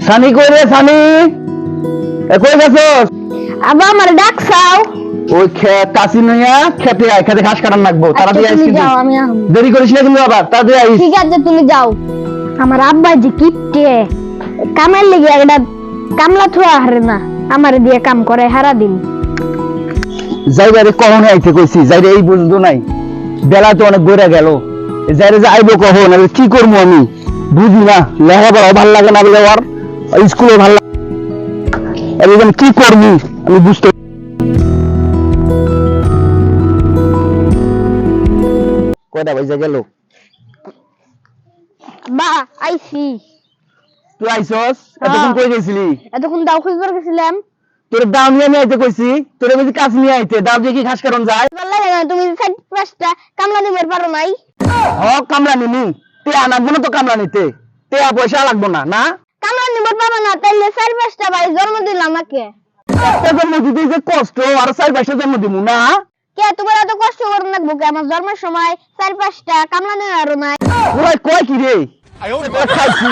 সানি কই রে সানি? কই গেছস? আবার আমার ডাক চাও। ওই কাশি নইয়া খেতে আয়, খেতে ঘাস কাটান লাগবো। তাড়াতাড়ি আইস তুমি কিন্তু। যাও, আমি আহম। দেরি করিস না কিন্তু আবার, তাড়াতাড়ি আইস। ঠিক আছে তুমি যাও। আমার আব্বা যে কিপটে কামের লেগে একটা কামলা থুয়া হারে না, আমারে দিয়ে কাম করে হারা দিন। যাইবারে কখনো আইতে কইছি, যাইরে এই বুঝতো নাই। বেলা তো অনেক গড়ে গেল। যাইরে যে আইবো কখন, আমি কি করবো আমি বুঝি না। লেখাপড়াও ভাল লাগে না বলে আর স্কুলে ভাল লাগে। এখন কি করবি আমি বুঝতে। কয়টা বাজে গেল? বা আইছি। তুই আইছস? এতক্ষণ কই গেছিলি? এতক্ষণ দাও খুঁজবার গেছিলাম। তোর দাও নিয়ে আমি আইতে কইছি, তোর বুঝি কাজ নিয়ে আইতে, দাও দিয়ে কি ঘাস কাটন যায়? ভাল লাগে না, তুমি সাইড পাঁচটা কামলা দিবার পারো নাই। কামলা নিনি, তে আনাবো না তো কামলা নিতে, তে পয়সা লাগবো না না। কামলা দিবার পারো না, তাইলে চার পাঁচটা ভাই জন্ম দিল আমাকে। একটা জন্ম দিতে যে কষ্ট, আর 4-5টা জন্ম দিমু না। কে তোমার এত কষ্ট করুন লাগবো কে? আমার জন্মের সময় চার পাঁচটা কামলা নেই আরো নাই। ওরাই কয় কি রে? খাইছি